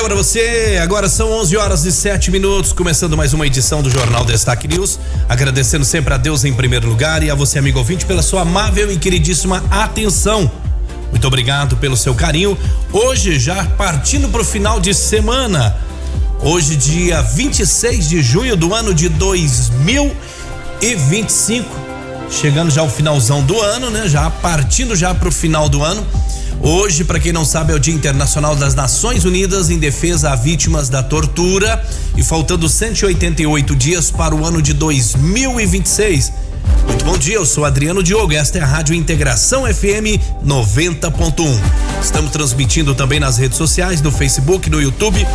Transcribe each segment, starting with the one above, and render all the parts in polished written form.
para você. Agora são 11h07, começando mais uma edição do Jornal Destaque News. Agradecendo sempre a Deus em primeiro lugar e a você, amigo ouvinte, pela sua amável e queridíssima atenção. Muito obrigado pelo seu carinho. Hoje, já partindo pro final de semana. Hoje, dia 26 de junho do ano de 2025. Chegando já ao finalzão do ano, né? Já partindo já pro final do ano. Hoje, para quem não sabe, é o Dia Internacional das Nações Unidas em defesa a vítimas da tortura e faltando 188 dias para o ano de 2026. Muito bom dia, eu sou Adriano Diogo, esta é a Rádio Integração FM 90.1. Estamos transmitindo também nas redes sociais, no Facebook, no YouTube.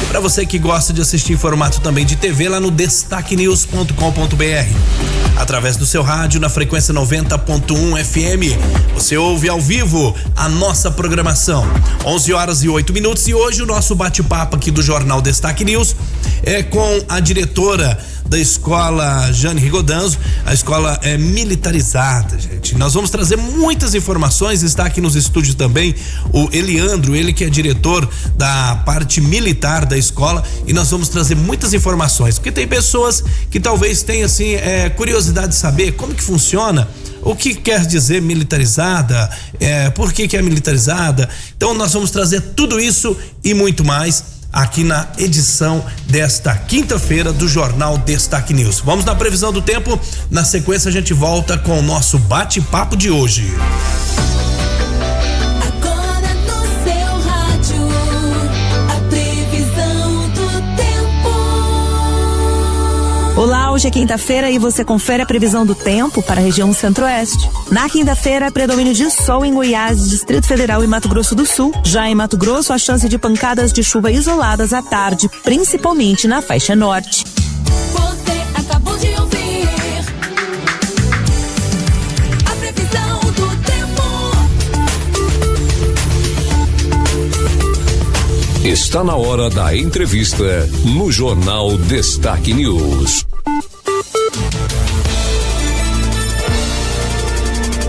E para você que gosta de assistir em formato também de TV, lá no destaquenews.com.br. Através do seu rádio na frequência 90.1 FM. Você ouve ao vivo a nossa programação. 11h08 e hoje o nosso bate-papo aqui do Jornal Destaque News é com a diretora da escola Jane Rigodanzo. A escola é militarizada, gente. Nós vamos trazer muitas informações. Está aqui nos estúdios também o Eliandro, ele que é diretor da parte militar da escola, e nós vamos trazer muitas informações, porque tem pessoas que talvez tenham assim curiosidade de saber como que funciona, o que quer dizer militarizada, por que é militarizada. Então nós vamos trazer tudo isso e muito mais aqui na edição desta quinta-feira do Jornal Destaque News. Vamos na previsão do tempo, na sequência a gente volta com o nosso bate-papo de hoje. Agora no seu rádio, a previsão do tempo. Olá, hoje é quinta-feira e você confere a previsão do tempo para a região centro-oeste. Na quinta-feira, predomínio de sol em Goiás, Distrito Federal e Mato Grosso do Sul. Já em Mato Grosso, a chance de pancadas de chuva isoladas à tarde, principalmente na faixa norte. Você acabou de ouvir a previsão do tempo. Está na hora da entrevista no Jornal Destaque News.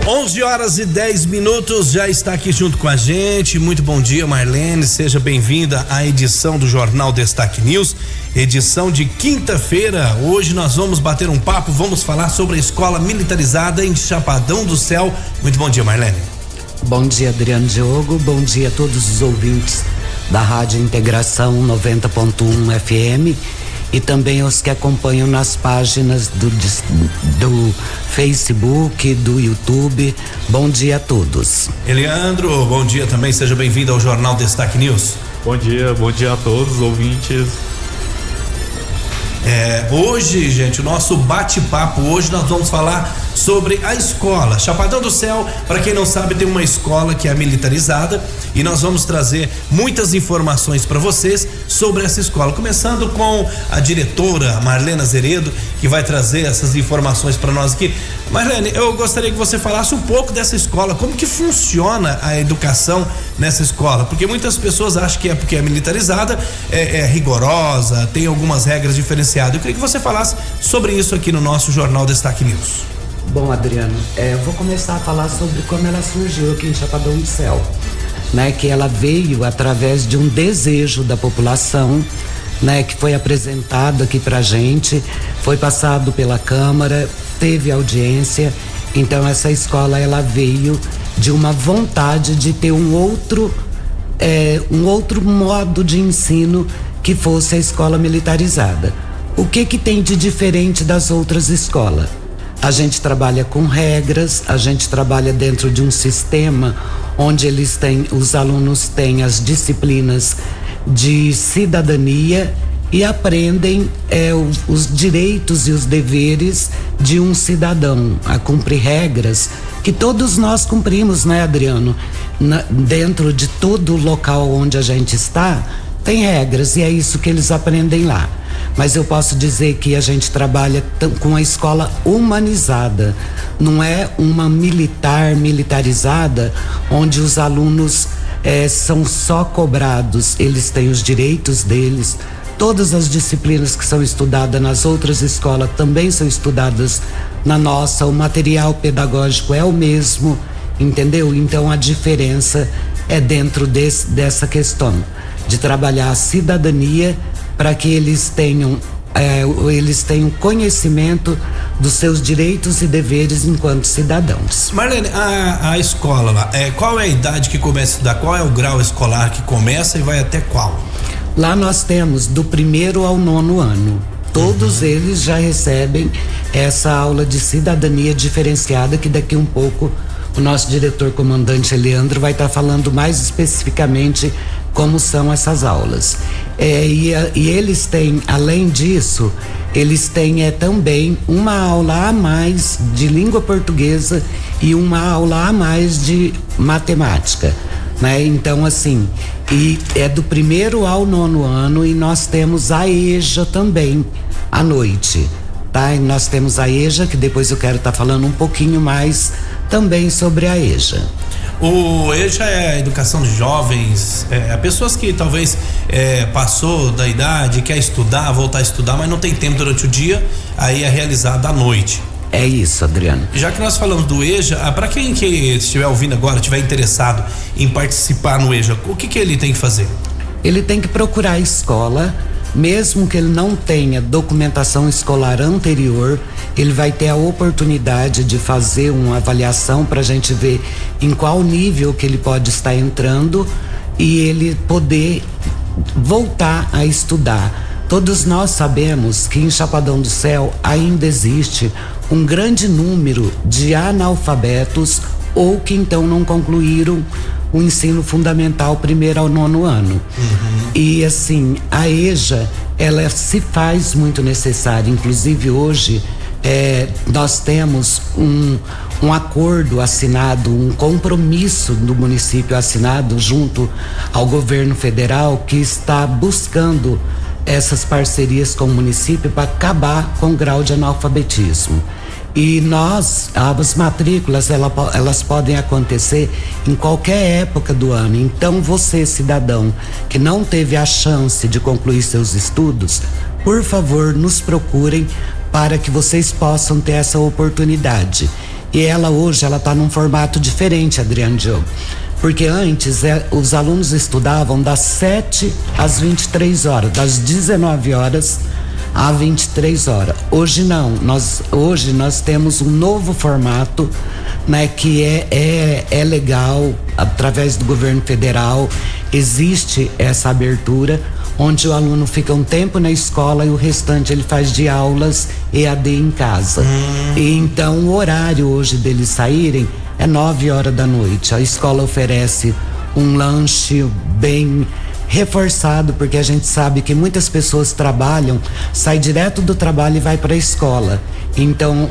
11h10, já está aqui junto com a gente. Muito bom dia, Marlene, seja bem-vinda à edição do Jornal Destaque News, edição de quinta-feira. Hoje nós vamos bater um papo, vamos falar sobre a escola militarizada em Chapadão do Céu. Muito bom dia, Marlene. Bom dia, Adriano Diogo, bom dia a todos os ouvintes da Rádio Integração 90.1 FM e também os que acompanham nas páginas do Facebook, do YouTube. Bom dia a todos. Eliandro, bom dia também, seja bem-vindo ao Jornal Destaque News. Bom dia a todos os ouvintes. Hoje, gente, o nosso bate-papo, hoje nós vamos falar sobre a escola Chapadão do Céu. Para quem não sabe, tem uma escola que é militarizada e nós vamos trazer muitas informações para vocês sobre essa escola, começando com a diretora Marlene Azeredo, que vai trazer essas informações para nós aqui. Marlene, eu gostaria que você falasse um pouco dessa escola, como que funciona a educação nessa escola, porque muitas pessoas acham que porque é militarizada, é rigorosa, tem algumas regras diferenciadas. Eu queria que você falasse sobre isso aqui no nosso Jornal Destaque News. Bom, Adriano, eu vou começar a falar sobre como ela surgiu aqui em Chapadão do Céu, né? Que ela veio através de um desejo da população, né? Que foi apresentado aqui pra gente, foi passado pela Câmara, teve audiência. Então essa escola, ela veio de uma vontade de ter um outro modo de ensino que fosse a escola militarizada. O que tem de diferente das outras escolas? A gente trabalha com regras, a gente trabalha dentro de um sistema onde os alunos têm as disciplinas de cidadania e aprendem os direitos e os deveres de um cidadão, a cumprir regras que todos nós cumprimos, né, Adriano? Dentro de todo local onde a gente está, tem regras e é isso que eles aprendem lá. Mas eu posso dizer que a gente trabalha com a escola humanizada, não é uma militarizada, onde os alunos são só cobrados, eles têm os direitos deles. Todas as disciplinas que são estudadas nas outras escolas também são estudadas na nossa, o material pedagógico é o mesmo, entendeu? Então a diferença é dentro dessa questão. de trabalhar a cidadania para que eles tenham conhecimento dos seus direitos e deveres enquanto cidadãos. Marlene, a escola lá, qual é a idade que começa a estudar? Qual é o grau escolar que começa e vai até qual? Lá nós temos do 1º ao 9º ano. Todos eles já recebem essa aula de cidadania diferenciada, que daqui um pouco o nosso diretor comandante Leandro vai estar falando mais especificamente como são essas aulas. E eles têm, além disso, eles têm também uma aula a mais de língua portuguesa e uma aula a mais de matemática, né? Então, assim, e é do 1º ao 9º ano, e nós temos a EJA também à noite, tá? E nós temos a EJA, que depois eu quero estar falando um pouquinho mais também sobre a EJA. O EJA é a educação de jovens, pessoas que talvez passou da idade, quer estudar, voltar a estudar, mas não tem tempo durante o dia, aí é realizado à noite. É isso, Adriano. Já que nós falamos do EJA, para quem que estiver ouvindo agora, estiver interessado em participar no EJA, o que ele tem que fazer? Ele tem que procurar a escola, mesmo que ele não tenha documentação escolar anterior, ele vai ter a oportunidade de fazer uma avaliação para a gente ver em qual nível que ele pode estar entrando e ele poder voltar a estudar. Todos nós sabemos que em Chapadão do Céu ainda existe um grande número de analfabetos ou que então não concluíram o ensino fundamental 1º ao 9º ano. E assim, a EJA, ela se faz muito necessária. Inclusive hoje nós temos um acordo assinado, um compromisso do município assinado junto ao governo federal, que está buscando essas parcerias com o município para acabar com o grau de analfabetismo. E as matrículas, elas podem acontecer em qualquer época do ano. Então, você, cidadão, que não teve a chance de concluir seus estudos, por favor, nos procurem para que vocês possam ter essa oportunidade. E hoje ela está num formato diferente, Adriano Diogo. Porque antes os alunos estudavam das 7 às 23 horas, das 19 horas a 23 horas. Hoje não, hoje nós temos um novo formato, né, que é legal, através do governo federal, existe essa abertura, onde o aluno fica um tempo na escola e o restante ele faz de aulas EAD em casa. E então o horário hoje deles saírem é 9 horas da noite. A escola oferece um lanche bem reforçado, porque a gente sabe que muitas pessoas trabalham, sai direto do trabalho e vai para a escola. Então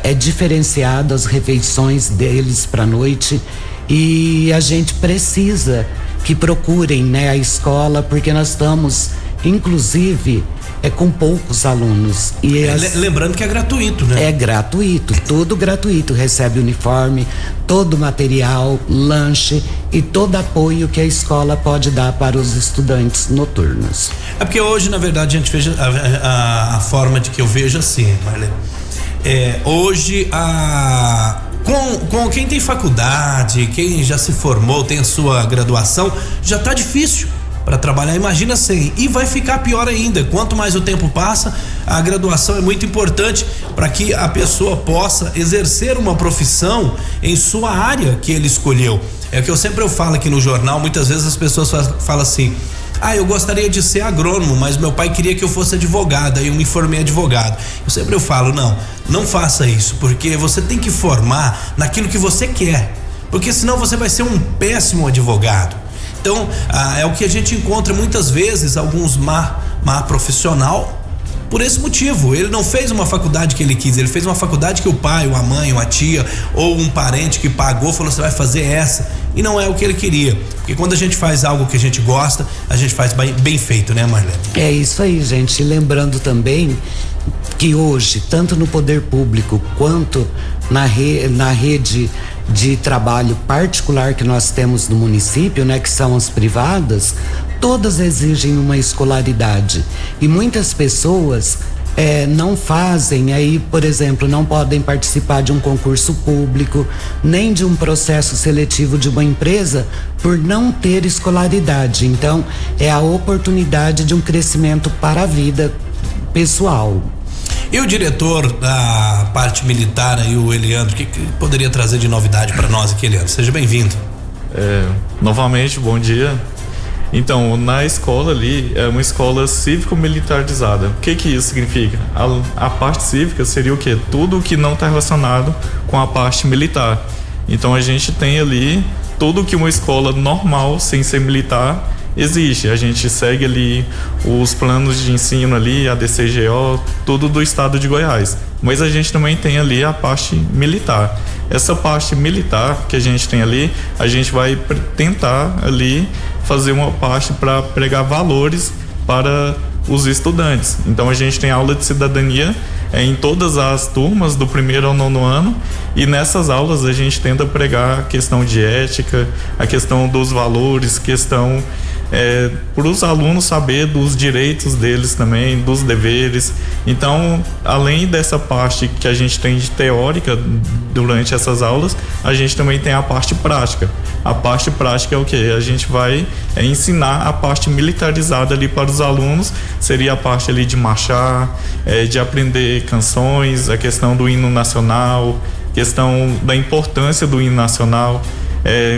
é diferenciado as refeições deles para a noite, e a gente precisa que procurem, né, a escola, porque nós estamos, inclusive, com poucos alunos. E lembrando que é gratuito, né? É gratuito, tudo gratuito. Recebe uniforme, todo material, lanche e todo apoio que a escola pode dar para os estudantes noturnos. É porque hoje, na verdade, a gente veja a forma de que eu vejo assim, Marlene. Hoje com quem tem faculdade, quem já se formou, tem a sua graduação, já tá difícil para trabalhar, imagina sem. E vai ficar pior ainda. Quanto mais o tempo passa, a graduação é muito importante para que a pessoa possa exercer uma profissão em sua área que ele escolheu. É o que eu sempre falo aqui no jornal. Muitas vezes as pessoas falam assim: eu gostaria de ser agrônomo, mas meu pai queria que eu fosse advogado, aí eu me formei advogado. Eu falo, não faça isso, porque você tem que formar naquilo que você quer, porque senão você vai ser um péssimo advogado. Então, é o que a gente encontra muitas vezes, alguns má profissional, por esse motivo. Ele não fez uma faculdade que ele quis, ele fez uma faculdade que o pai, ou a mãe, ou a tia, ou um parente que pagou, falou: você vai fazer essa, e não é o que ele queria. Porque quando a gente faz algo que a gente gosta, a gente faz bem feito, né, Marlene? É isso aí, gente. E lembrando também que hoje, tanto no poder público quanto na rede de trabalho particular que nós temos no município, né, que são as privadas, todas exigem uma escolaridade. E muitas pessoas não fazem, aí, por exemplo, não podem participar de um concurso público, nem de um processo seletivo de uma empresa por não ter escolaridade. Então, é a oportunidade de um crescimento para a vida pessoal. E o diretor da parte militar aí, o Eliandro, o que poderia trazer de novidade para nós aqui, Eliandro? Seja bem-vindo. Novamente, bom dia. Então, na escola ali, é uma escola cívico-militarizada. O que isso significa? A parte cívica seria o quê? Tudo que não está relacionado com a parte militar. Então, a gente tem ali tudo que uma escola normal, sem ser militar, existe. A gente segue ali os planos de ensino ali, a DCGO, tudo do estado de Goiás. Mas a gente também tem ali a parte militar. Essa parte militar que a gente tem ali, a gente vai tentar ali fazer uma parte para pregar valores para os estudantes. Então a gente tem aula de cidadania em todas as turmas do 1º ao 9º ano, e nessas aulas a gente tenta pregar a questão de ética, a questão dos valores, questão para os alunos saber dos direitos deles também, dos deveres. Então, além dessa parte que a gente tem de teórica durante essas aulas, a gente também tem a parte prática. A parte prática é o quê? A gente vai ensinar a parte militarizada ali para os alunos, seria a parte ali de marchar, de aprender canções, a questão do hino nacional, questão da importância do hino nacional,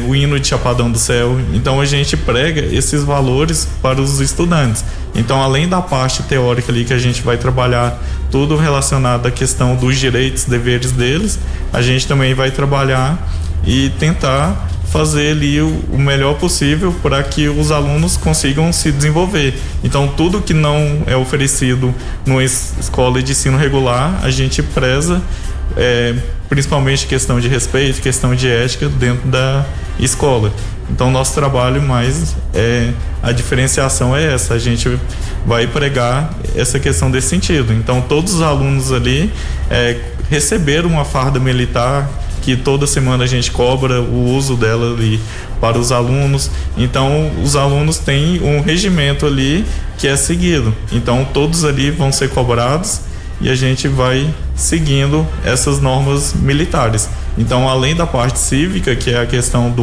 o hino de Chapadão do Céu. Então a gente prega esses valores para os estudantes. Então, além da parte teórica ali que a gente vai trabalhar tudo relacionado à questão dos direitos e deveres deles, a gente também vai trabalhar e tentar fazer ali o melhor possível para que os alunos consigam se desenvolver. Então, tudo que não é oferecido numa escola de ensino regular, a gente preza, principalmente questão de respeito, questão de ética dentro da escola. Então, nosso trabalho mais a diferenciação é essa, a gente vai pregar essa questão desse sentido. Então, todos os alunos ali receberam uma farda militar, que toda semana a gente cobra o uso dela ali para os alunos. Então, os alunos têm um regimento ali que é seguido. Então, todos ali vão ser cobrados e a gente vai seguindo essas normas militares. Então, além da parte cívica, que é a questão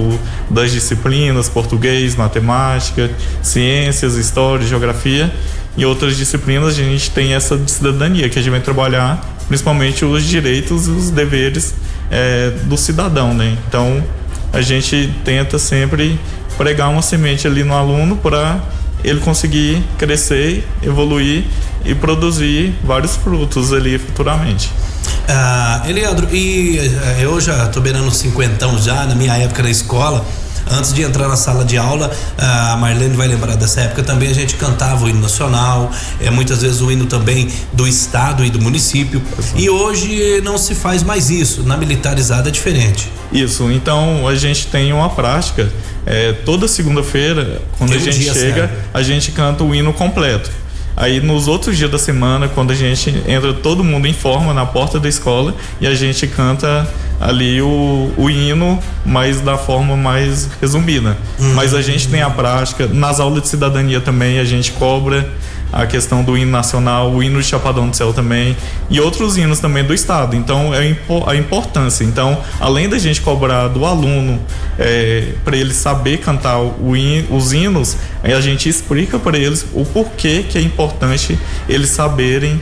das disciplinas, português, matemática, ciências, história, geografia, e outras disciplinas, a gente tem essa de cidadania, que a gente vai trabalhar principalmente os direitos e os deveres do cidadão, né? Então, a gente tenta sempre pregar uma semente ali no aluno para ele conseguir crescer, evoluir e produzir vários frutos ali futuramente. Eliandro, e eu já tô beirando 50 já, na minha época na escola, antes de entrar na sala de aula, a Marlene vai lembrar dessa época também, a gente cantava o hino nacional, muitas vezes o hino também do estado e do município, e hoje não se faz mais isso, na militarizada é diferente. Isso, então a gente tem uma prática, toda segunda-feira, quando a gente chega, a gente canta o hino completo. Aí nos outros dias da semana, quando a gente entra todo mundo em forma na porta da escola e a gente canta ali o hino, mas da forma mais resumida. Mas a gente tem a prática, nas aulas de cidadania também a gente cobra a questão do hino nacional, o hino de Chapadão do Céu também e outros hinos também do estado. Então a importância. Então, além da gente cobrar do aluno para ele saber cantar os hinos, a gente explica para eles o porquê que é importante eles saberem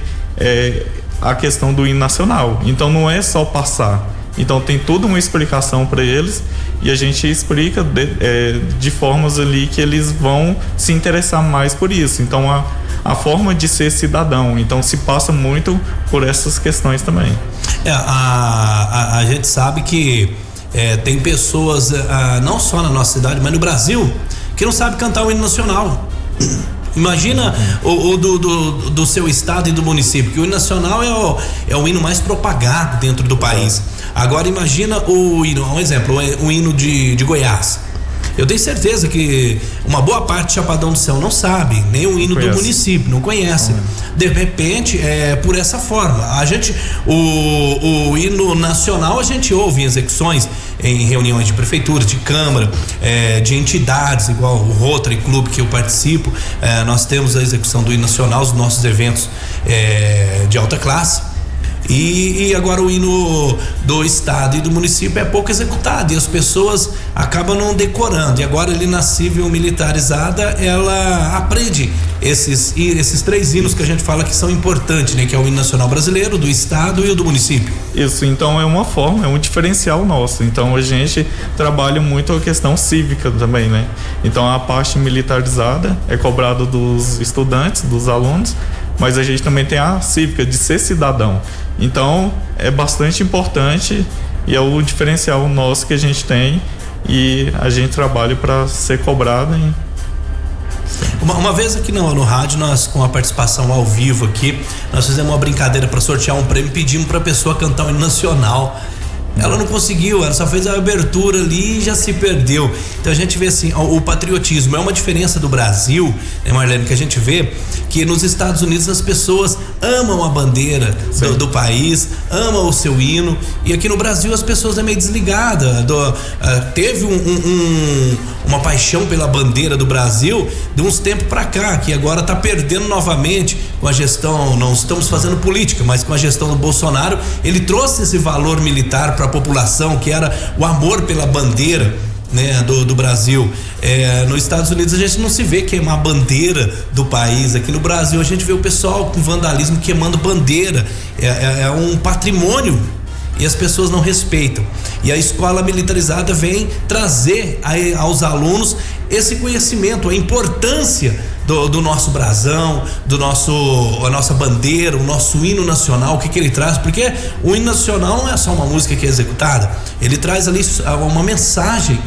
a questão do hino nacional. Então não é só passar. Então tem toda uma explicação para eles e a gente explica de formas ali que eles vão se interessar mais por isso. Então a forma de ser cidadão, então se passa muito por essas questões também. A gente sabe que tem pessoas, não só na nossa cidade, mas no Brasil, que não sabe cantar o hino nacional. Imagina o do seu estado e do município, que o hino nacional é o hino mais propagado dentro do país. Agora imagina o hino, um exemplo, o hino de Goiás. Eu tenho certeza que uma boa parte de Chapadão do Céu não sabe, nem o hino do município, não conhece. De repente, por essa forma. A gente, o hino nacional a gente ouve em execuções, em reuniões de prefeitura, de câmara, de entidades, igual o Rotary Club que eu participo. Nós temos a execução do hino nacional, os nossos eventos de alta classe. E agora o hino do estado e do município é pouco executado e as pessoas acabam não decorando. E agora ali na civil militarizada ela aprende esses 3 hinos que a gente fala que são importantes, né? Que é o hino nacional brasileiro, do estado e o do município. Isso, então é uma forma, é um diferencial nosso. Então a gente trabalha muito a questão cívica também, né? Então a parte militarizada é cobrada dos estudantes, dos alunos, mas a gente também tem a cívica de ser cidadão. Então é bastante importante e é o diferencial nosso que a gente tem e a gente trabalha para ser cobrado. Uma vez aqui no rádio, nós com a participação ao vivo aqui, nós fizemos uma brincadeira para sortear um prêmio, pedimos para a pessoa cantar o hino nacional. Ela não conseguiu, ela só fez a abertura ali e já se perdeu. Então a gente vê assim, o patriotismo é uma diferença do Brasil, né, Marlene, que a gente vê que nos Estados Unidos as pessoas amam a bandeira do país, amam o seu hino, e aqui no Brasil as pessoas é meio desligada. Teve uma paixão pela bandeira do Brasil de uns tempos pra cá, que agora tá perdendo novamente com a gestão, não estamos fazendo política, mas com a gestão do Bolsonaro, ele trouxe esse valor militar para a população, que era o amor pela bandeira, né, do Brasil. Nos Estados Unidos a gente não se vê queimar a bandeira do país. Aqui no Brasil a gente vê o pessoal com vandalismo queimando bandeira. É um patrimônio e as pessoas não respeitam. E a escola militarizada vem trazer aos alunos esse conhecimento, a importância do nosso brasão, a nossa bandeira, o nosso hino nacional, o que ele traz, porque o hino nacional não é só uma música que é executada, ele traz ali uma mensagem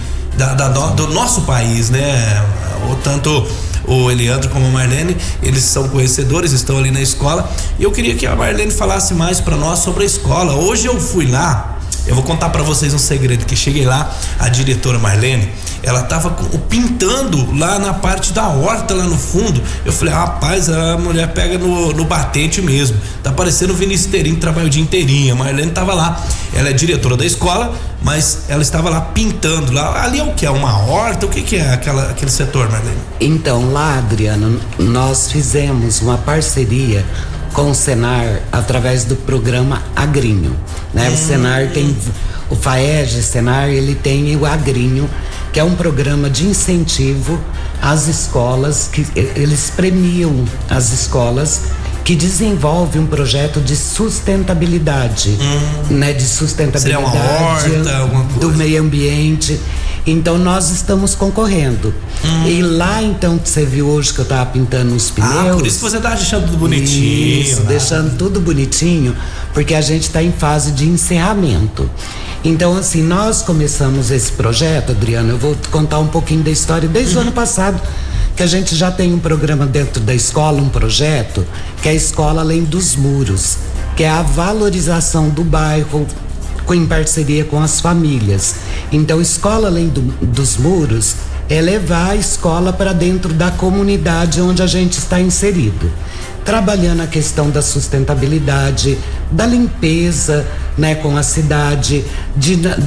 do nosso país, né? Tanto o Eliandro como a Marlene, eles são conhecedores, estão ali na escola, e eu queria que a Marlene falasse mais para nós sobre a escola. Hoje eu fui lá, eu vou contar para vocês um segredo, que cheguei lá, a diretora Marlene, ela tava pintando lá na parte da horta, lá no fundo. Eu falei, rapaz, a mulher pega no batente mesmo, tá parecendo o Vinícius Terim, que trabalha o dia inteirinho. A Marlene tava lá, ela é diretora da escola, mas ela estava lá pintando lá. Ali é o que? É uma horta? O que é aquele setor, Marlene? Então, lá, Adriano, nós fizemos uma parceria com o Senar através do programa Agrinho, né? O Senar tem, o FAEG Senar, ele tem o Agrinho, que é um programa de incentivo às escolas, que eles premiam as escolas que desenvolvem um projeto de sustentabilidade, né? De sustentabilidade. Seria uma horta, alguma coisa. Do meio ambiente. Então nós estamos concorrendo. E lá então que você viu hoje que eu tava pintando os pneus. Por isso que você tá deixando tudo bonitinho. Isso, deixando tudo bonitinho, porque a gente tá em fase de encerramento. Então assim, nós começamos esse projeto, Adriano, eu vou te contar um pouquinho da história desde o ano passado, que a gente já tem um programa dentro da escola, um projeto, que é a Escola Além dos Muros, que é a valorização do bairro, em parceria com as famílias. Então, Escola Além dos Muros é levar a escola para dentro da comunidade onde a gente está inserido, trabalhando a questão da sustentabilidade, da limpeza, né, com a cidade,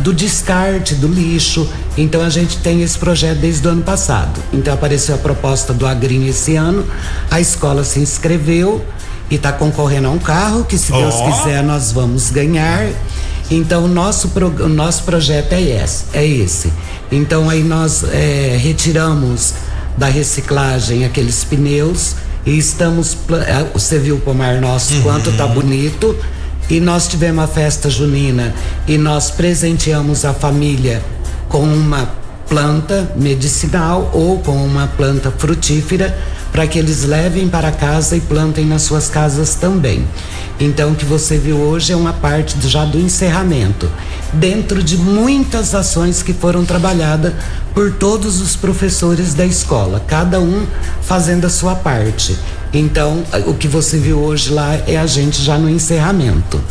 do descarte do lixo. Então a gente tem esse projeto desde o ano passado. Então apareceu a proposta do Agrinho esse ano, a escola se inscreveu e está concorrendo a um carro que, se Deus quiser, nós vamos ganhar. Então o nosso projeto é esse. Então aí nós retiramos da reciclagem aqueles pneus e estamos, você viu o pomar nosso quanto tá bonito, e nós tivemos a festa junina e nós presenteamos a família com uma planta medicinal ou com uma planta frutífera para que eles levem para casa e plantem nas suas casas também. Então o que você viu hoje é uma parte já do encerramento, dentro de muitas ações que foram trabalhadas por todos os professores da escola, cada um fazendo a sua parte. Então, o que você viu hoje lá é a gente já no encerramento.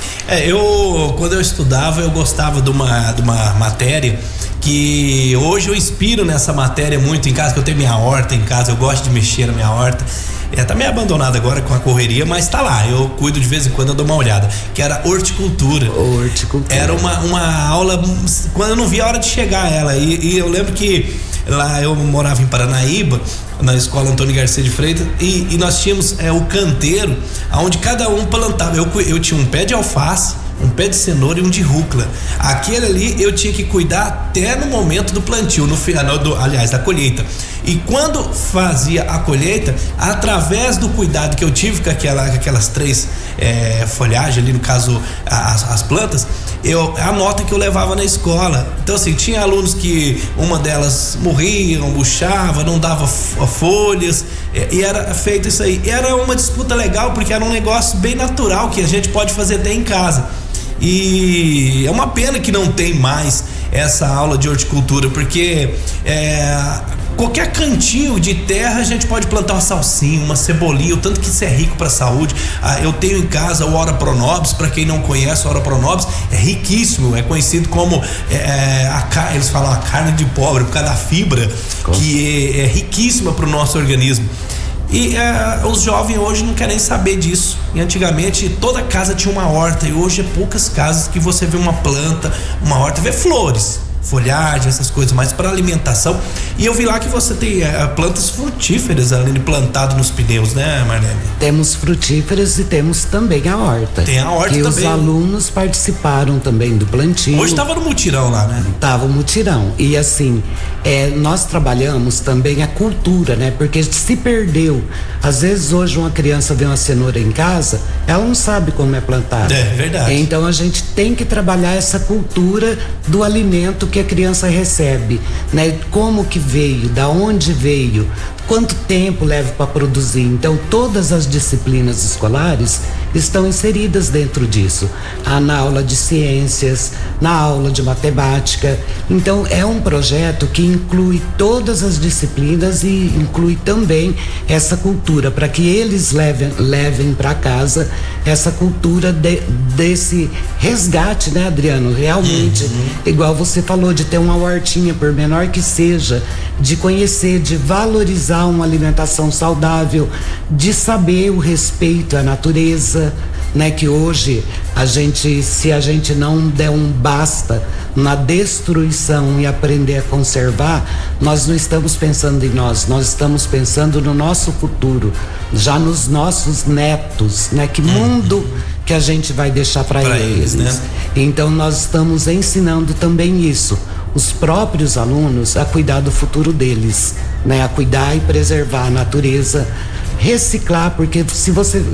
Quando eu estudava, eu gostava de uma matéria que hoje eu inspiro nessa matéria muito em casa, que eu tenho minha horta em casa, eu gosto de mexer na minha horta. Tá meio abandonada agora com a correria, mas tá lá, eu cuido de vez em quando, eu dou uma olhada, que era horticultura. Era uma aula, quando eu não via a hora de chegar ela, e eu lembro que lá eu morava em Paranaíba, na escola Antônio Garcia de Freitas, e nós tínhamos o canteiro, onde cada um plantava. Eu tinha um pé de alface, um pé de cenoura e um de rúcula. Aquele ali eu tinha que cuidar até no momento do plantio, no final, aliás, da colheita. E quando fazia a colheita, através do cuidado que eu tive com aquelas três folhagens ali, no caso as plantas, a nota que eu levava na escola. Então assim, tinha alunos que uma delas morriam, murchava, não dava folhas, e era feito isso aí. Era uma disputa legal, porque era um negócio bem natural que a gente pode fazer até em casa. E é uma pena que não tem mais essa aula de horticultura, porque qualquer cantinho de terra a gente pode plantar uma salsinha, uma cebolinha, o tanto que isso é rico para a saúde. Eu tenho em casa o Ora Pronobis. Para quem não conhece, o Ora Pronobis é riquíssimo, é conhecido como eles falam a carne de pobre, por causa da fibra, que é riquíssima para o nosso organismo. E os jovens hoje não querem saber disso. E antigamente toda casa tinha uma horta, e hoje é poucas casas que você vê uma planta, uma horta, vê flores, folhagem, essas coisas, mas para alimentação. E eu vi lá que você tem plantas frutíferas ali plantado nos pneus, né, Marlene? Temos frutíferas e temos também a horta. Tem a horta que também. Os alunos participaram também do plantio. Hoje estava no mutirão lá, né? Tava o mutirão. E assim, nós trabalhamos também a cultura, né? Porque se perdeu. Às vezes hoje uma criança vê uma cenoura em casa, ela não sabe como é plantada. É verdade. Então a gente tem que trabalhar essa cultura do alimento que a criança recebe, né? Como que veio, da onde veio, quanto tempo leva para produzir. Então todas as disciplinas escolares estão inseridas dentro disso. Na aula de ciências, na aula de matemática. Então é um projeto que inclui todas as disciplinas e inclui também essa cultura, para que eles levem para casa essa cultura desse resgate, né, Adriano? Realmente, igual você falou, de ter uma hortinha, por menor que seja, de conhecer, de valorizar uma alimentação saudável, de saber o respeito à natureza, né? Que hoje se a gente não der um basta na destruição e aprender a conservar, nós não estamos pensando em nós estamos pensando no nosso futuro, já nos nossos netos, né? Que mundo que a gente vai deixar para eles, né? Então nós estamos ensinando também isso, os próprios alunos, a cuidar do futuro deles, né? A cuidar e preservar a natureza, reciclar, porque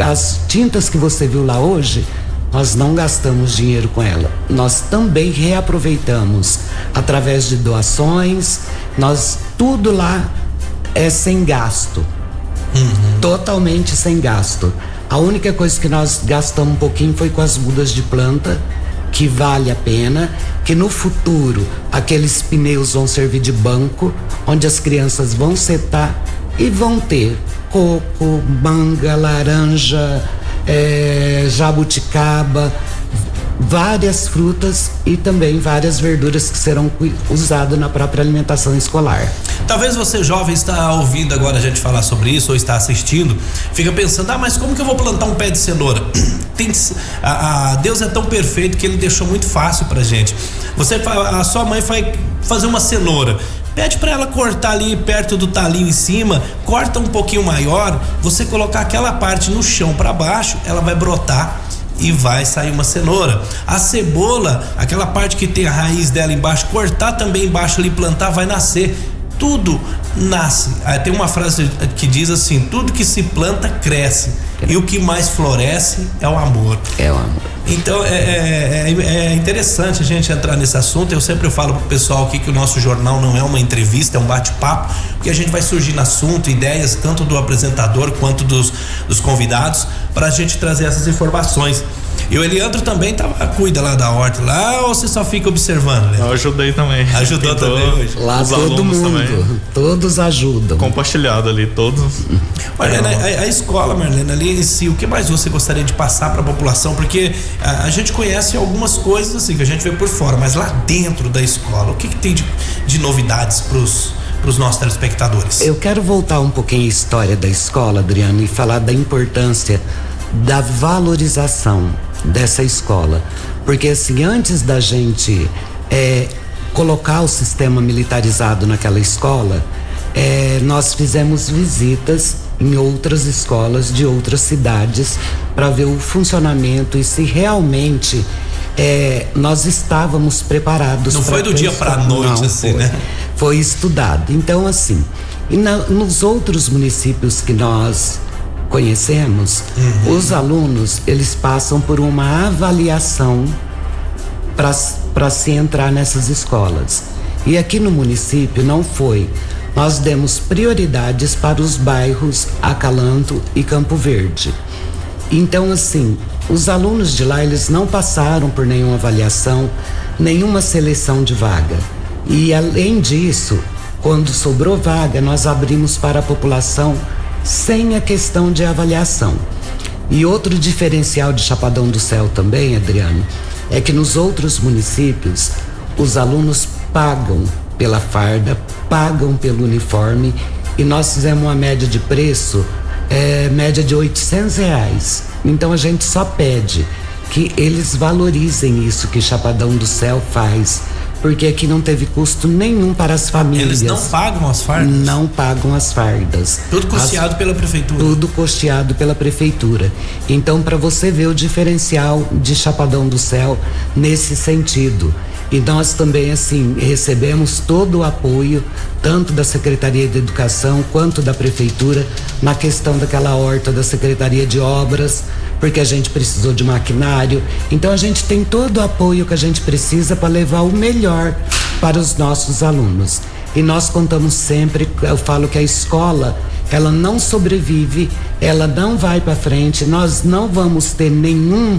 as tintas que você viu lá hoje, nós não gastamos dinheiro com ela, nós também reaproveitamos através de doações, tudo lá é sem gasto, totalmente sem gasto. A única coisa que nós gastamos um pouquinho foi com as mudas de planta, que vale a pena, que no futuro aqueles pneus vão servir de banco, onde as crianças vão sentar e vão ter coco, manga, laranja, jabuticaba, várias frutas e também várias verduras que serão usadas na própria alimentação escolar. Talvez você jovem está ouvindo agora a gente falar sobre isso, ou está assistindo, fica pensando, mas como que eu vou plantar um pé de cenoura? Deus é tão perfeito que ele deixou muito fácil pra gente. A sua mãe vai fazer uma cenoura, pede para ela cortar ali perto do talinho em cima, corta um pouquinho maior, você colocar aquela parte no chão para baixo, ela vai brotar e vai sair uma cenoura. A cebola, aquela parte que tem a raiz dela embaixo, cortar também embaixo ali, plantar, vai nascer. Tudo nasce. Tem uma frase que diz assim: tudo que se planta cresce, e o que mais floresce é o amor. É o amor. Então é interessante a gente entrar nesse assunto. Eu sempre falo pro pessoal aqui que o nosso jornal não é uma entrevista, é um bate-papo, porque a gente vai surgir no assunto, ideias tanto do apresentador quanto dos convidados, pra gente trazer essas informações. E o Eliandro também cuida lá da horta lá, ou você só fica observando, né? Eu ajudei também. Ajudou também hoje. Lá todo mundo, também. Todos ajudam. Compartilhado ali, todos. Marlene, a escola, Marlene, ali em si, o que mais você gostaria de passar para a população? Porque a gente conhece algumas coisas assim que a gente vê por fora, mas lá dentro da escola, o que tem de novidades pros nossos telespectadores? Eu quero voltar um pouquinho à história da escola, Adriano, e falar da importância da valorização dessa escola, porque assim, antes da gente colocar o sistema militarizado naquela escola, nós fizemos visitas em outras escolas de outras cidades para ver o funcionamento e se realmente nós estávamos preparados. Não foi do dia para a noite. Não, assim, né? Foi estudado. Então, assim, nos outros municípios que nós conhecemos, os alunos, eles passam por uma avaliação para se entrar nessas escolas. E aqui no município não foi. Nós demos prioridades para os bairros Acalanto e Campo Verde. Então, assim, os alunos de lá, eles não passaram por nenhuma avaliação, nenhuma seleção de vaga. E além disso, quando sobrou vaga, nós abrimos para a população sem a questão de avaliação. E outro diferencial de Chapadão do Céu também, Adriano, é que nos outros municípios os alunos pagam pela farda, pagam pelo uniforme, e nós fizemos uma média de preço, média de R$800. Então a gente só pede que eles valorizem isso que Chapadão do Céu faz, porque aqui não teve custo nenhum para as famílias. Eles não pagam as fardas? Não pagam as fardas. Tudo custeado pela prefeitura? Tudo custeado pela prefeitura. Então, para você ver o diferencial de Chapadão do Céu nesse sentido. E nós também, assim, recebemos todo o apoio, tanto da Secretaria de Educação quanto da Prefeitura, na questão daquela horta da Secretaria de Obras, porque a gente precisou de maquinário. Então a gente tem todo o apoio que a gente precisa para levar o melhor para os nossos alunos. E nós contamos sempre, eu falo que a escola, ela não sobrevive, ela não vai para frente, nós não vamos ter nenhum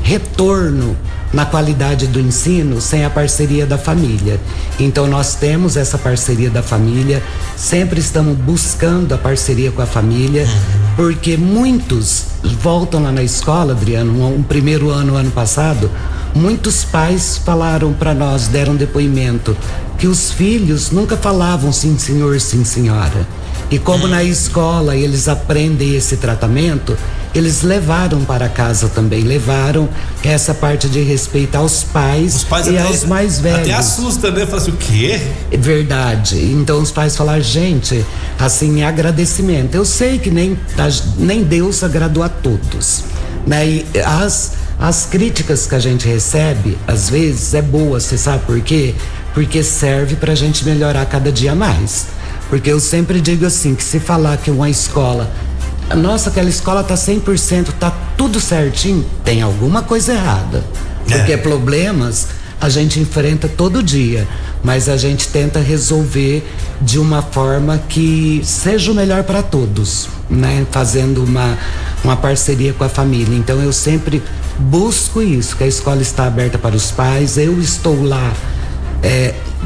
retorno na qualidade do ensino sem a parceria da família. Então nós temos essa parceria da família, sempre estamos buscando a parceria com a família, porque muitos voltam lá na escola, Adriano, um primeiro ano passado, muitos pais falaram para nós, deram depoimento, que os filhos nunca falavam sim senhor, sim senhora. E como na escola eles aprendem esse tratamento, eles levaram para casa também, levaram essa parte de respeito aos pais e aos mais velhos. Até assusta, né? Fala assim, o quê? É verdade. Então os pais falaram, gente, assim, agradecimento. Eu sei que nem Deus agradou a todos, né? E as críticas que a gente recebe, às vezes, é boa, você sabe por quê? Porque serve pra gente melhorar cada dia mais. Porque eu sempre digo assim, que se falar que uma escola, nossa, aquela escola tá 100%, tá tudo certinho, tem alguma coisa errada. Porque problemas a gente enfrenta todo dia, mas a gente tenta resolver de uma forma que seja o melhor para todos, né? Fazendo uma parceria com a família. Então eu sempre busco isso, que a escola está aberta para os pais, eu estou lá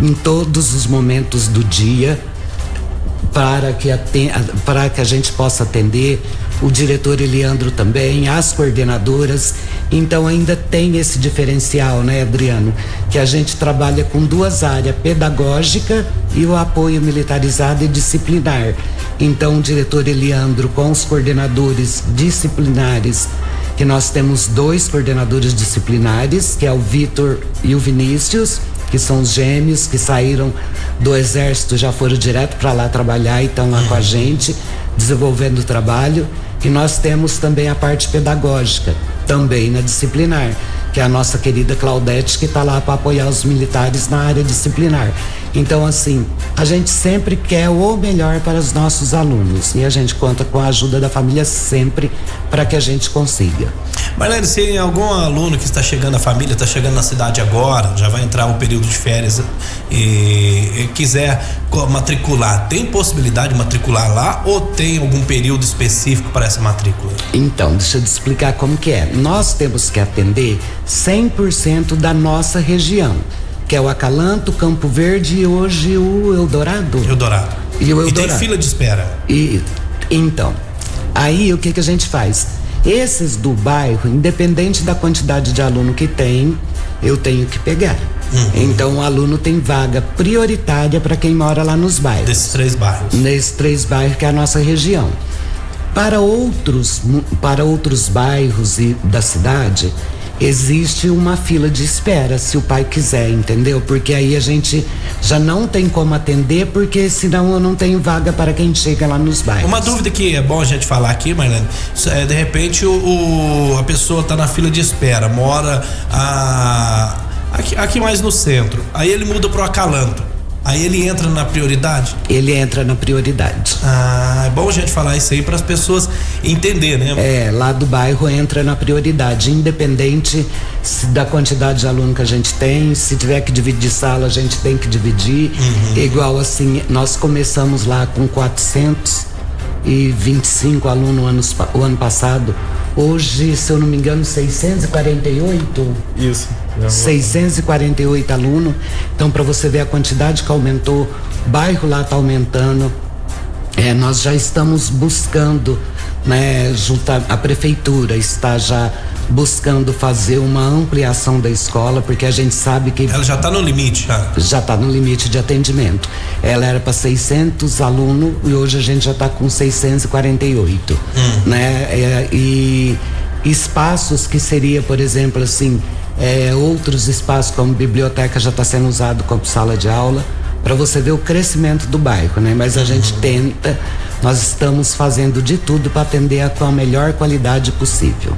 em todos os momentos do dia, para que a gente possa atender, o diretor Eliandro também, as coordenadoras. Então ainda tem esse diferencial, né, Adriano? Que a gente trabalha com duas áreas, pedagógica e o apoio militarizado e disciplinar. Então o diretor Eliandro com os coordenadores disciplinares, que nós temos 2 coordenadores disciplinares, que é o Vitor e o Vinícius, que são os gêmeos que saíram do exército, já foram direto para lá trabalhar e estão lá com a gente, desenvolvendo o trabalho. E nós temos também a parte pedagógica, também na disciplinar, que é a nossa querida Claudete, que está lá para apoiar os militares na área disciplinar. Então, assim, a gente sempre quer o melhor para os nossos alunos e a gente conta com a ajuda da família sempre para que a gente consiga. Marlene, se tem algum aluno que está chegando, a família está chegando na cidade agora, já vai entrar o período de férias e quiser matricular, tem possibilidade de matricular lá ou tem algum período específico para essa matrícula? Então, deixa eu te explicar como que é. Nós temos que atender 100% da nossa região, que é o Acalanto, Campo Verde e hoje o Eldorado. Eldorado. E tem fila de espera. Então, aí o que a gente faz? Esses do bairro, independente da quantidade de aluno que tem, eu tenho que pegar. Então o aluno tem vaga prioritária para quem mora lá nos bairros. Desses 3 bairros. Nesses 3 bairros que é a nossa região. Para outros bairros da cidade, existe uma fila de espera, se o pai quiser, entendeu? Porque aí a gente já não tem como atender, porque senão eu não tenho vaga para quem chega lá nos bairros. Uma dúvida que é bom a gente falar aqui, Marlene, de repente a pessoa tá na fila de espera, mora aqui mais no centro, aí ele muda pro Acalanto. Aí ele entra na prioridade? Ele entra na prioridade. É bom a gente falar isso aí para as pessoas entenderem, né? Lá do bairro entra na prioridade, independente da quantidade de aluno que a gente tem. Se tiver que dividir sala, a gente tem que dividir. Igual assim, nós começamos lá com 425 alunos o ano passado. Hoje, se eu não me engano, 648. Isso. 648 alunos. Então, para você ver a quantidade que aumentou, o bairro lá está aumentando. Nós já estamos buscando, né, a prefeitura está já buscando fazer uma ampliação da escola, porque a gente sabe que ela já está no limite, já está no limite de atendimento. Ela era para 600 alunos e hoje a gente já está com 648, né? E espaços que seria, por exemplo, assim, outros espaços como biblioteca já está sendo usado como sala de aula, para você ver o crescimento do bairro, né? Mas a gente tenta, nós estamos fazendo de tudo para atender com a melhor qualidade possível.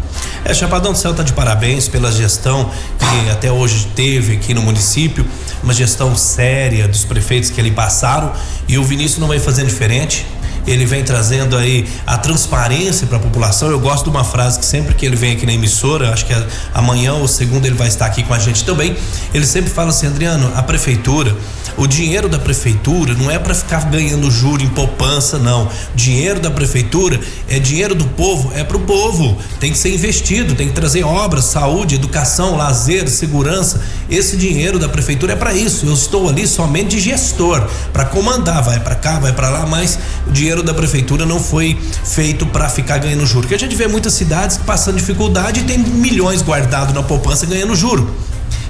Chapadão do Céu tá de parabéns pela gestão que até hoje teve aqui no município, uma gestão séria dos prefeitos que ali passaram, e o Vinícius não vai fazendo diferente. Ele vem trazendo aí a transparência para a população. Eu gosto de uma frase que sempre que ele vem aqui na emissora, acho que amanhã ou segunda ele vai estar aqui com a gente também. Ele sempre fala assim: Adriano, a prefeitura, o dinheiro da prefeitura não é para ficar ganhando juro em poupança, não. O dinheiro da prefeitura é dinheiro do povo, é pro povo. Tem que ser investido, tem que trazer obras, saúde, educação, lazer, segurança. Esse dinheiro da prefeitura é para isso. Eu estou ali somente de gestor, para comandar, vai para cá, vai para lá, mas o dinheiro da prefeitura não foi feito para ficar ganhando juro. Porque a gente vê muitas cidades passando dificuldade e tem milhões guardados na poupança ganhando juro.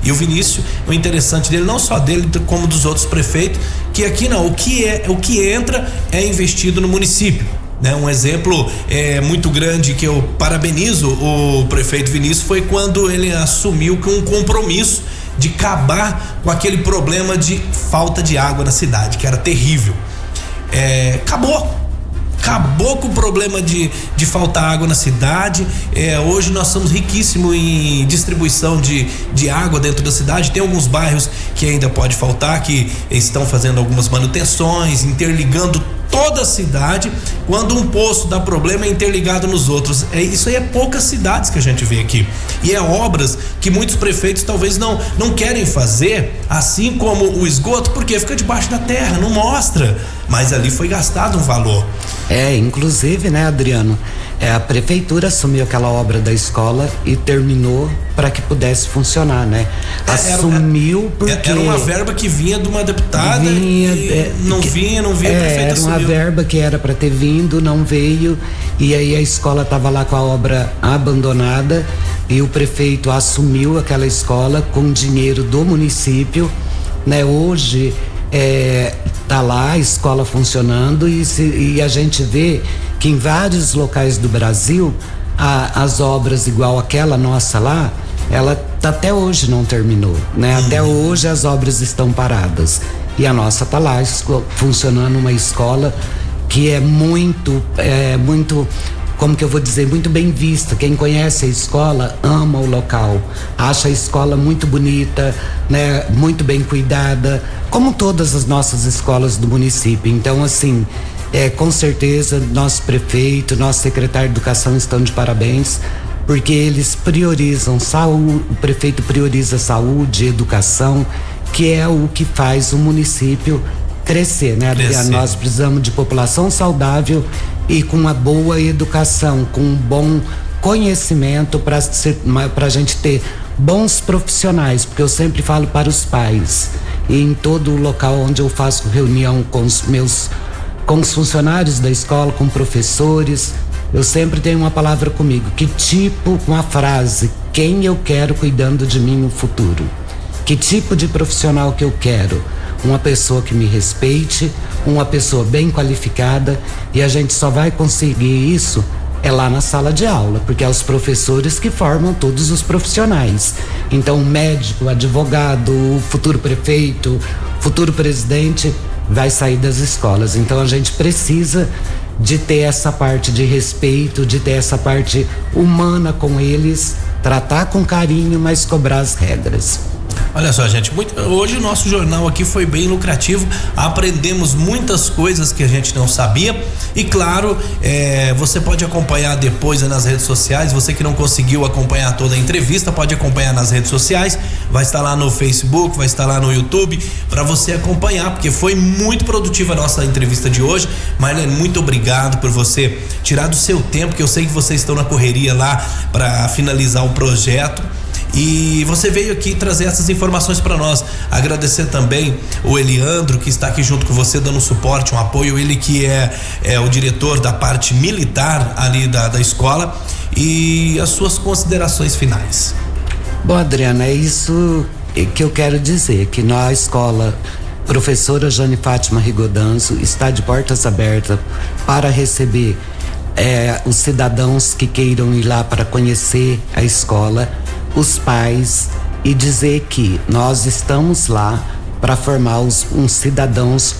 E o Vinícius, o interessante dele, não só dele como dos outros prefeitos, que aqui não, o que entra é investido no município, né? Um exemplo muito grande que eu parabenizo o prefeito Vinícius foi quando ele assumiu com um compromisso de acabar com aquele problema de falta de água na cidade, que era terrível. Acabou com o problema de faltar água na cidade. Hoje nós somos riquíssimos em distribuição de água dentro da cidade. Tem alguns bairros que ainda pode faltar, que estão fazendo algumas manutenções, interligando toda a cidade. Quando um poço dá problema, é interligado nos outros. Isso aí é poucas cidades que a gente vê aqui. E obras que muitos prefeitos talvez não querem fazer, assim como o esgoto, porque fica debaixo da terra, não mostra. Mas ali foi gastado um valor. Inclusive, né, Adriano, a prefeitura assumiu aquela obra da escola e terminou para que pudesse funcionar, né? Assumiu porque era uma verba que vinha de uma deputada não vinha a prefeita era uma assumiu. verba que era para ter vindo, não veio, e aí a escola estava lá com a obra abandonada e o prefeito assumiu aquela escola com dinheiro do município, né? Hoje tá lá a escola funcionando e a gente vê que em vários locais do Brasil as obras igual aquela nossa lá, ela até hoje não terminou, né? Até hoje as obras estão paradas e a nossa tá lá funcionando, uma escola que é muito como que eu vou dizer, muito bem vista. Quem conhece a escola ama o local, acha a escola muito bonita, né, muito bem cuidada, como todas as nossas escolas do município. Então, assim, com certeza, nosso prefeito, nosso secretário de Educação estão de parabéns, porque eles priorizam saúde, o prefeito prioriza saúde, educação, que é o que faz o município crescer, né, Adriano? Nós precisamos de população saudável e com uma boa educação, com um bom conhecimento para a gente ter bons profissionais, porque eu sempre falo para os pais, e em todo o local onde eu faço reunião com os funcionários da escola, com professores, eu sempre tenho uma palavra comigo, uma frase, quem eu quero cuidando de mim no futuro? Que tipo de profissional que eu quero? Uma pessoa que me respeite, uma pessoa bem qualificada, e a gente só vai conseguir isso lá na sala de aula, porque é os professores que formam todos os profissionais. Então, o médico, o advogado, o futuro prefeito, futuro presidente vai sair das escolas. Então, a gente precisa de ter essa parte de respeito, de ter essa parte humana com eles, tratar com carinho, mas cobrar as regras. Olha só, gente, hoje o nosso jornal aqui foi bem lucrativo, aprendemos muitas coisas que a gente não sabia e, claro, você pode acompanhar depois nas redes sociais. Você que não conseguiu acompanhar toda a entrevista, pode acompanhar nas redes sociais, vai estar lá no Facebook, vai estar lá no YouTube para você acompanhar, porque foi muito produtiva a nossa entrevista de hoje. Marlene, muito obrigado por você tirar do seu tempo, que eu sei que vocês estão na correria lá para finalizar o projeto. E você veio aqui trazer essas informações para nós. Agradecer também o Eliandro, que está aqui junto com você, dando suporte, um apoio. Ele que é o diretor da parte militar ali da escola. E as suas considerações finais. Bom, Adriana, é isso que eu quero dizer, que na escola professora Jane Fátima Rigodanzo está de portas abertas para receber os cidadãos que queiram ir lá para conhecer a escola, os pais, e dizer que nós estamos lá para formar uns cidadãos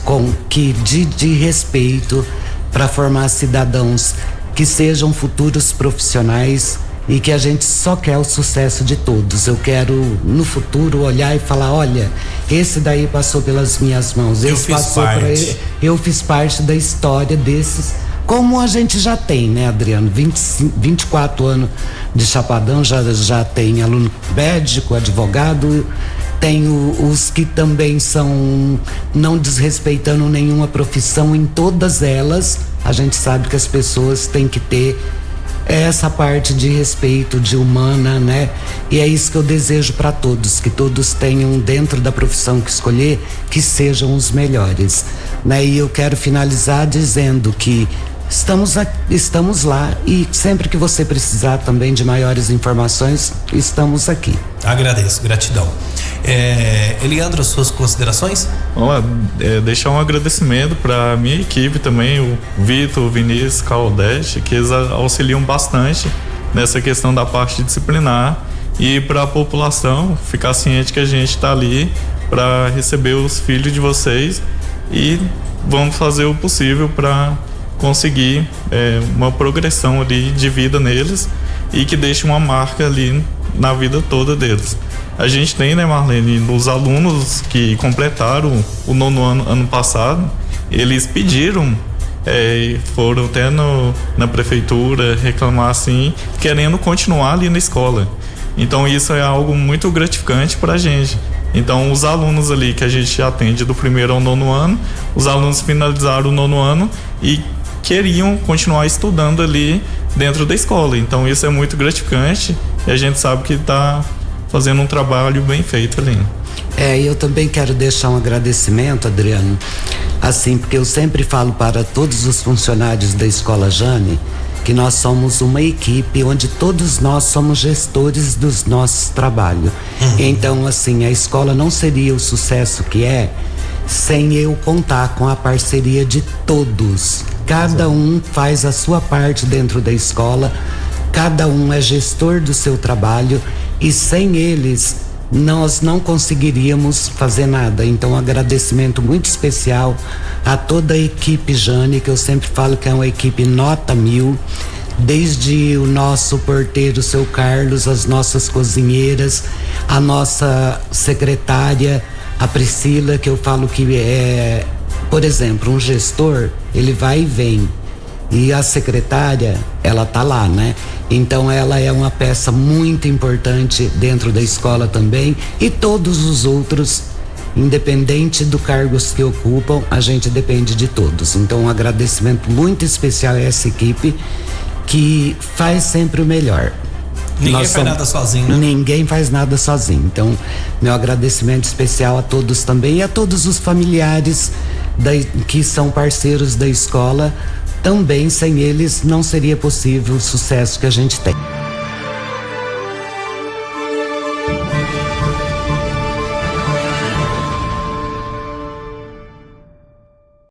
de respeito, para formar cidadãos que sejam futuros profissionais e que a gente só quer o sucesso de todos. Eu quero no futuro olhar e falar, olha, esse daí passou pelas minhas mãos, eu fiz parte da história desses, como a gente já tem, né, Adriano? 24 anos de Chapadão, já tem aluno médico, advogado, tem os que também são, não desrespeitando nenhuma profissão. Em todas elas, a gente sabe que as pessoas têm que ter essa parte de respeito, de humana, né? E é isso que eu desejo para todos, que todos tenham, dentro da profissão que escolher, que sejam os melhores, né? E eu quero finalizar dizendo que estamos lá, e sempre que você precisar também de maiores informações, estamos aqui. Agradeço, gratidão. Eliandro, as suas considerações? Vamos lá, deixar um agradecimento para minha equipe também, o Vitor, o Vinícius, Caldete, que eles auxiliam bastante nessa questão da parte disciplinar, e para a população ficar ciente que a gente está ali para receber os filhos de vocês, e vamos fazer o possível para conseguir uma progressão ali de vida neles, e que deixe uma marca ali na vida toda deles. A gente tem, né, Marlene, os alunos que completaram o 9º ano passado, eles pediram, foram até na prefeitura reclamar assim, querendo continuar ali na escola. Então isso é algo muito gratificante pra gente. Então os alunos ali que a gente atende do 1º ao 9º ano, os alunos finalizaram o 9º ano e queriam continuar estudando ali dentro da escola. Então isso é muito gratificante, e a gente sabe que está fazendo um trabalho bem feito ali. Eu também quero deixar um agradecimento, Adriano, assim, porque eu sempre falo para todos os funcionários da Escola Jane que nós somos uma equipe onde todos nós somos gestores dos nossos trabalhos. Então, assim, a escola não seria o sucesso que é sem eu contar com a parceria de todos. Cada um faz a sua parte dentro da escola, cada um é gestor do seu trabalho, e sem eles nós não conseguiríamos fazer nada. Então, um agradecimento muito especial a toda a equipe Jane, que eu sempre falo que é uma equipe nota 1000, desde o nosso porteiro, seu Carlos, as nossas cozinheiras, a nossa secretária, a Priscila, que eu falo que é, por exemplo, um gestor, ele vai e vem. E a secretária, ela tá lá, né? Então ela é uma peça muito importante dentro da escola também, e todos os outros, independente do cargos que ocupam, a gente depende de todos. Então um agradecimento muito especial a essa equipe que faz sempre o melhor. Ninguém faz nada sozinho, né? Ninguém faz nada sozinho. Então, meu agradecimento especial a todos também e a todos os familiares que são parceiros da escola. Também, sem eles, não seria possível o sucesso que a gente tem.